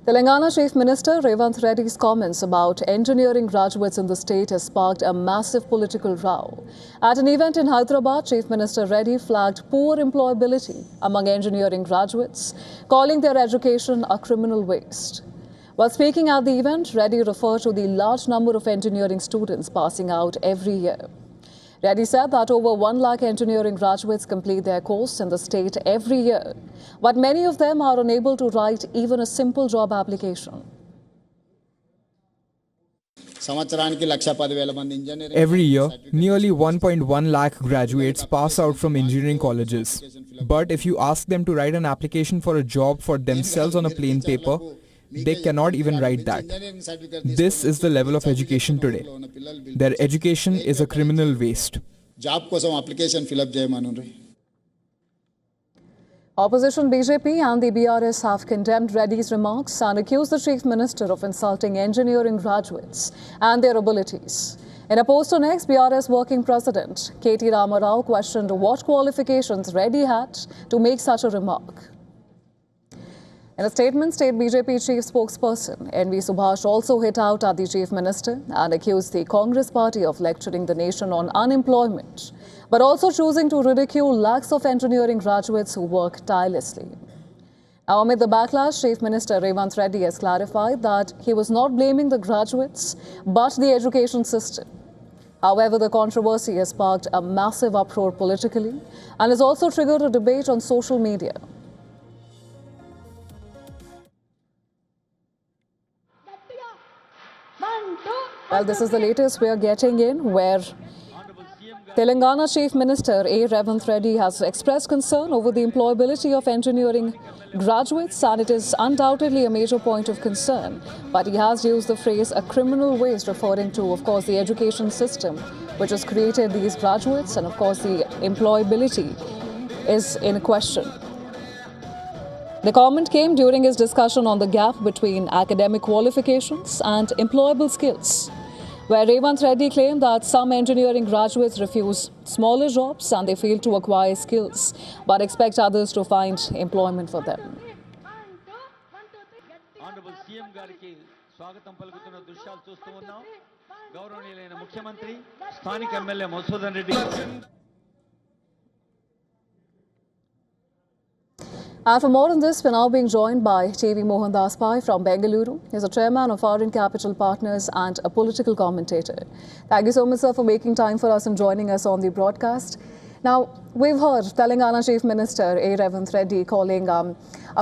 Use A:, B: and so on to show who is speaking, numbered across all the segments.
A: Telangana Chief Minister Revanth Reddy's comments about engineering graduates in the state has sparked a massive political row. At an event in Hyderabad, Chief Minister Reddy flagged poor employability among engineering graduates, calling their education a criminal waste. While speaking at the event, Reddy referred to the large number of engineering students passing out every year. Reddy said that over 1 lakh engineering graduates complete their course in the state every year, but many of them are unable to write even a simple job application.
B: Every year, nearly 1.1 lakh graduates pass out from engineering colleges. But if you ask them to write an application for a job for themselves on a plain paper, they cannot even write that. This is the level of education today. Their education is a criminal waste.
A: Opposition BJP and the BRS have condemned Reddy's remarks and accused the Chief Minister of insulting engineering graduates and their abilities. In a post on X, BRS Working President KT Ramarao questioned what qualifications Reddy had to make such a remark. In a statement, State BJP Chief Spokesperson NV Subhash also hit out at the Chief Minister and accused the Congress Party of lecturing the nation on unemployment, but also choosing to ridicule lakhs of engineering graduates who work tirelessly. Now, amid the backlash, Chief Minister Revanth Reddy has clarified that he was not blaming the graduates, but the education system. However, the controversy has sparked a massive uproar politically and has also triggered a debate on social media. Well, this is the latest we are getting in, where Telangana Chief Minister Revanth Reddy has expressed concern over the employability of engineering graduates, and it is undoubtedly a major point of concern. But he has used the phrase a criminal waste, referring to, of course, the education system which has created these graduates, and, of course, the employability is in question. The comment came during his discussion on the gap between academic qualifications and employable skills, where Revanth Reddy claimed that some engineering graduates refuse smaller jobs and they fail to acquire skills, but expect others to find employment for them.
C: Honorable CM గారికి స్వాగతం పలుకుతున్న దృశ్యాలు చూస్తూ ఉన్నాం. గౌరవనీయులైన ముఖ్యమంత్రి స్థానిక MLA Madhusudan Reddy.
A: And for more on this, we're now being joined by TV Mohan Das Pai from Bengaluru. He's a chairman of Foreign Capital Partners and a political commentator. Thank you so much, sir, for making time for us and joining us on the broadcast. Now, we've heard Telangana Chief Minister Revanth Reddy calling,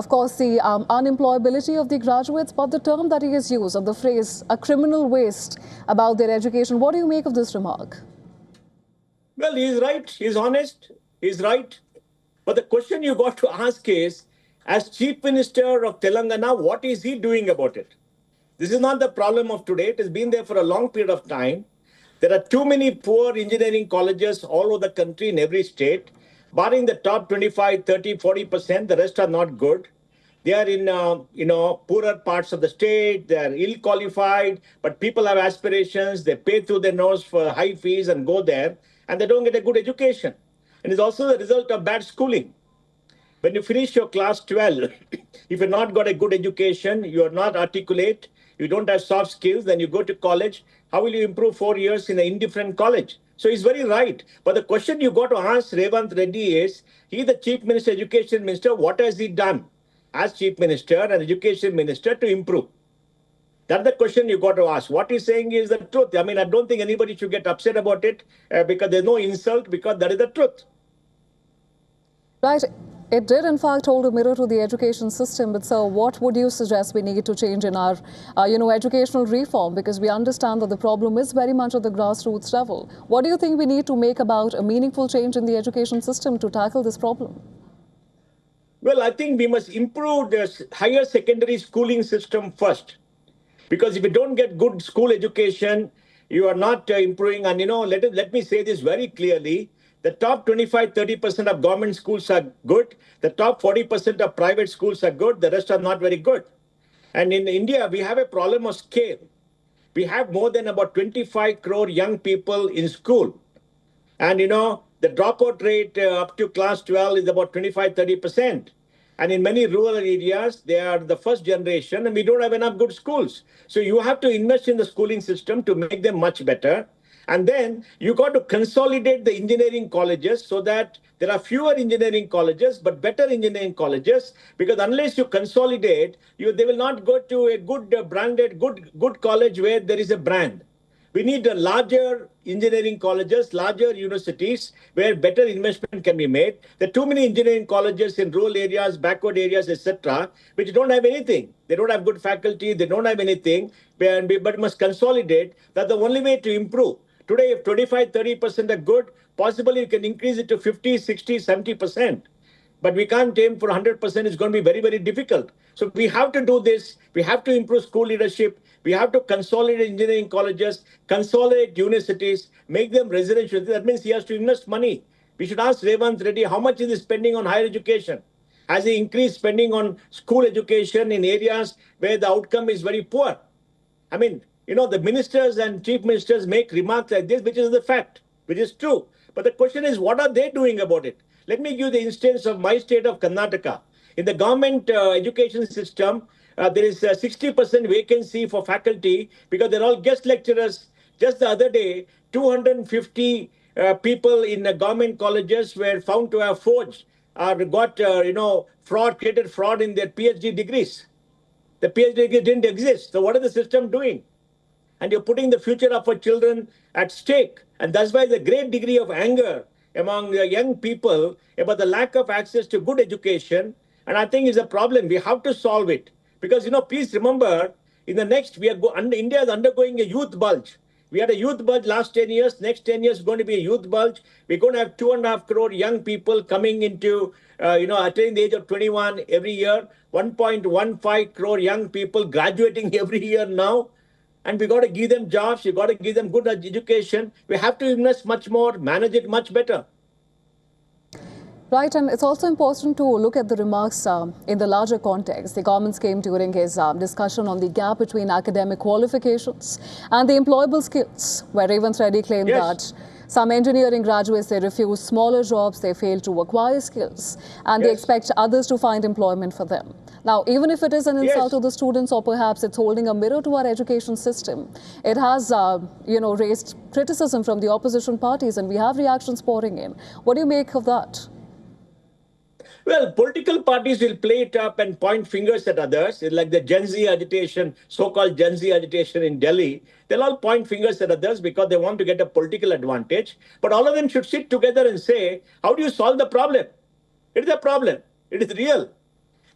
A: of course, the unemployability of the graduates, but the term that he has used, of the phrase, a criminal waste about their education. What do you make of this remark?
D: Well, he's right. He's honest. He's right. But the question you got to ask is, as Chief Minister of Telangana, what is he doing about it? This is not the problem of today. It has been there for a long period of time. There are too many poor engineering colleges all over the country in every state. Barring the top 25, 30, 40%, the rest are not good. They are in, poorer parts of the state. They are ill-qualified, but people have aspirations. They pay through their nose for high fees and go there, and they don't get a good education. And it's also the result of bad schooling. When you finish your class 12, if you've not got a good education, you are not articulate, you don't have soft skills, then you go to college, how will you improve 4 years in an indifferent college? So he's very right. But the question you got to ask Revanth Reddy is, he's the Chief Minister, Education Minister, what has he done as Chief Minister and Education Minister to improve? That's the question you got to ask. What he's saying is the truth. I mean, I don't think anybody should get upset about it because there's no insult, because that is the truth.
A: Right. It did, in fact, hold a mirror to the education system. But, sir, what would you suggest we need to change in our, educational reform? Because we understand that the problem is very much at the grassroots level. What do you think we need to make about a meaningful change in the education system to tackle this problem?
D: Well, I think we must improve the higher secondary schooling system first. Because if you don't get good school education, you are not improving. And, let me say this very clearly. The top 25, 30% of government schools are good. The top 40% of private schools are good. The rest are not very good. And in India, we have a problem of scale. We have more than about 25 crore young people in school. And, the dropout rate up to class 12 is about 25, 30%. And in many rural areas, they are the first generation and we don't have enough good schools. So you have to invest in the schooling system to make them much better. And then you got to consolidate the engineering colleges so that there are fewer engineering colleges, but better engineering colleges. Because unless you consolidate, they will not go to a good branded, good college where there is a brand. We need larger engineering colleges, larger universities where better investment can be made. There are too many engineering colleges in rural areas, backward areas, etc., which don't have anything. They don't have good faculty. They don't have anything, but must consolidate. That's the only way to improve. Today, if 25, 30% are good, possibly you can increase it to 50, 60, 70%. But we can't aim for 100%. It's going to be very, very difficult. So we have to do this. We have to improve school leadership. We have to consolidate engineering colleges, consolidate universities, make them residential. That means he has to invest money. We should ask Revanth Reddy, how much is he spending on higher education? Has he increased spending on school education in areas where the outcome is very poor? I mean, the ministers and chief ministers make remarks like this, which is the fact, which is true. But the question is, what are they doing about it? Let me give the instance of my state of Karnataka. In the government education system, there is a 60% vacancy for faculty because they're all guest lecturers. Just the other day, 250 people in the government colleges were found to have forged or got, created fraud in their PhD degrees. The PhD degree didn't exist. So what is the system doing? And you're putting the future of our children at stake. And that's why the great degree of anger among the young people about the lack of access to good education. And I think is a problem. We have to solve it. Because, please remember, in the next, India is undergoing a youth bulge. We had a youth bulge last 10 years. Next 10 years is going to be a youth bulge. We're going to have 2.5 crore young people coming into, attaining the age of 21 every year. 1.15 crore young people graduating every year now. And we got to give them jobs. You got to give them good education. We have to invest much more, manage it much better.
A: Right, and it's also important to look at the remarks in the larger context. The comments came during his discussion on the gap between academic qualifications and the employable skills, where Revanth Reddy claimed that some engineering graduates, they refuse smaller jobs, they fail to acquire skills, and they expect others to find employment for them. Now, even if it is an insult to the students, or perhaps it's holding a mirror to our education system, it has, raised criticism from the opposition parties, and we have reactions pouring in. What do you make of that?
D: Well, political parties will play it up and point fingers at others. It's like the Gen Z agitation, so-called Gen Z agitation in Delhi. They'll all point fingers at others because they want to get a political advantage. But all of them should sit together and say, how do you solve the problem? It is a problem. It is real.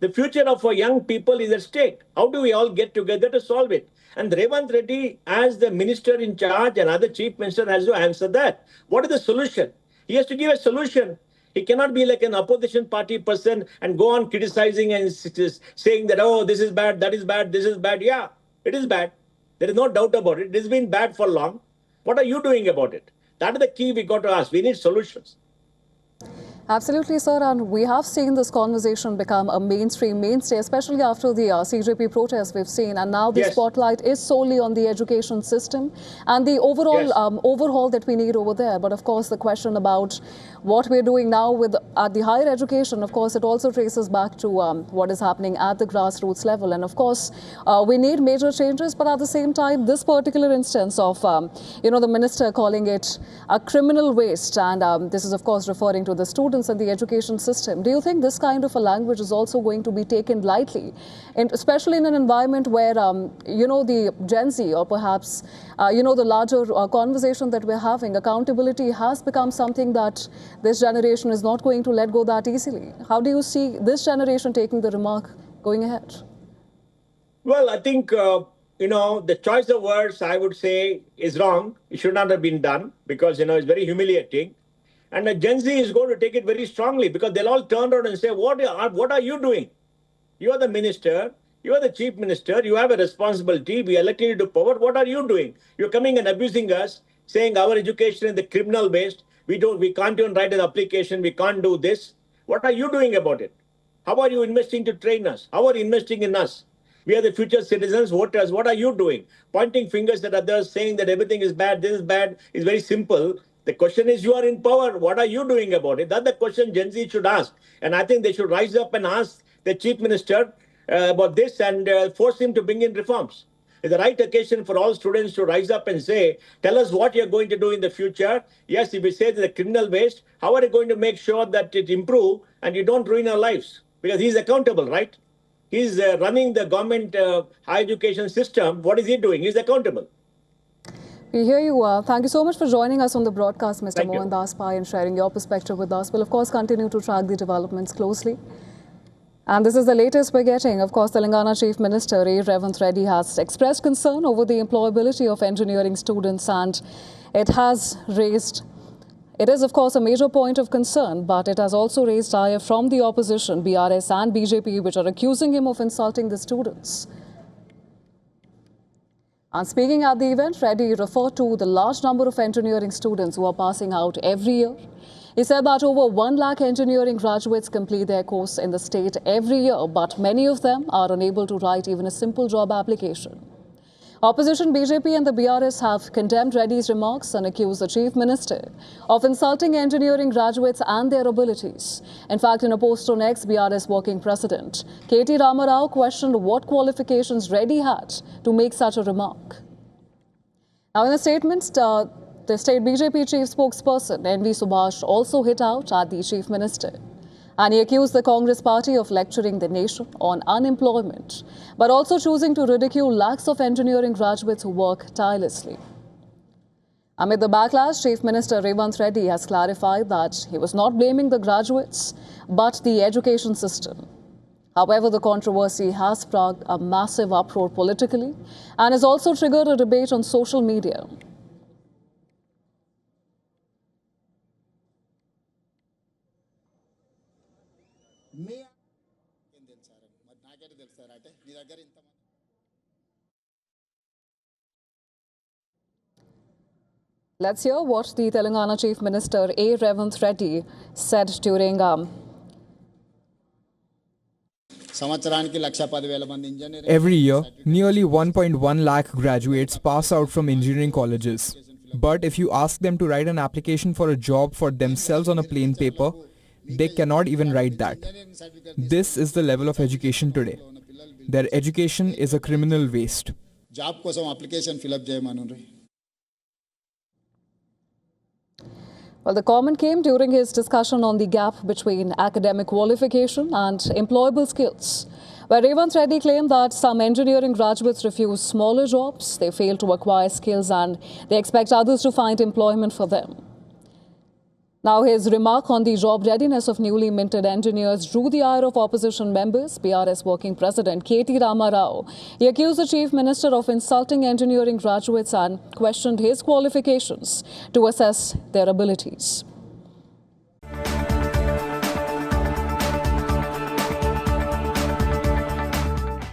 D: The future of our young people is at stake. How do we all get together to solve it? And Revanth Reddy, as the minister in charge and other chief minister, has to answer that. What is the solution? He has to give a solution. He cannot be like an opposition party person and go on criticizing and saying that, oh, this is bad, that is bad, this is bad. Yeah, it is bad. There is no doubt about it. It has been bad for long. What are you doing about it? That is the key we got to ask. We need solutions.
A: Absolutely, sir. And we have seen this conversation become a mainstay, especially after the CJP protests we've seen. And now the spotlight is solely on the education system and the overall overhaul that we need over there. But of course, the question about what we're doing now at the higher education, of course, it also traces back to what is happening at the grassroots level. And of course, we need major changes. But at the same time, this particular instance of, the minister calling it a criminal waste, and this is, of course, referring to the students and the education system. Do you think this kind of a language is also going to be taken lightly, and especially in an environment where, the Gen Z, or perhaps, the larger conversation that we're having, accountability has become something that this generation is not going to let go that easily? How do you see this generation taking the remark going ahead?
D: Well, I think, the choice of words, I would say, is wrong. It should not have been done because, it's very humiliating. And the Gen Z is going to take it very strongly because they'll all turn around and say, what are you doing? You are the minister. You are the chief minister. You have a responsibility. We elected you to power. What are you doing? You're coming and abusing us, saying our education is the criminal waste. We can't even write an application. We can't do this. What are you doing about it? How are you investing to train us? How are you investing in us? We are the future citizens, voters. What are you doing? Pointing fingers at others, saying that everything is bad, this is bad, is very simple. The question is, you are in power. What are you doing about it? That's the question Gen Z should ask. And I think they should rise up and ask the chief minister about this and force him to bring in reforms. It's the right occasion for all students to rise up and say, tell us what you're going to do in the future. Yes, if we say the criminal waste, how are you going to make sure that it improve and you don't ruin our lives? Because he's accountable, right? He's running the government higher education system. What is he doing? He's accountable.
A: We hear you. Thank you so much for joining us on the broadcast, Mr.
D: Thank you.
A: Mohandas Pai, and sharing your perspective with us. We'll, of course, continue to track the developments closely. And this is the latest we're getting. Of course, Telangana Chief Minister Revanth Reddy has expressed concern over the employability of engineering students, and it is, of course, a major point of concern, but it has also raised ire from the opposition, BRS and BJP, which are accusing him of insulting the students. And speaking at the event, Reddy referred to the large number of engineering students who are passing out every year. He said that over 1 lakh engineering graduates complete their course in the state every year, but many of them are unable to write even a simple job application. Opposition BJP and the BRS have condemned Reddy's remarks and accused the Chief Minister of insulting engineering graduates and their abilities. In fact, in a post on X, BRS working president KT Ramarao questioned what qualifications Reddy had to make such a remark. Now, in a statement, the state BJP chief spokesperson NV Subhash also hit out at the Chief Minister, and he accused the Congress party of lecturing the nation on unemployment, but also choosing to ridicule lakhs of engineering graduates who work tirelessly. Amid the backlash, Chief Minister Revanth Reddy has clarified that he was not blaming the graduates, but the education system. However, the controversy has sparked a massive uproar politically and has also triggered a debate on social media. Let's hear what the Telangana Chief Minister Revanth Reddy said during
B: Every year, nearly 1.1 lakh graduates pass out from engineering colleges. But if you ask them to write an application for a job for themselves on a plain paper, they cannot even write that. This is the level of education today. Their education is a criminal waste.
A: Well, the comment came during his discussion on the gap between academic qualification and employable skills, where Revanth Reddy claimed that some engineering graduates refuse smaller jobs, they fail to acquire skills, and they expect others to find employment for them. Now, his remark on the job readiness of newly minted engineers drew the ire of opposition members. BRS working president KT Ramarao, he accused the Chief Minister of insulting engineering graduates and questioned his qualifications to assess their abilities.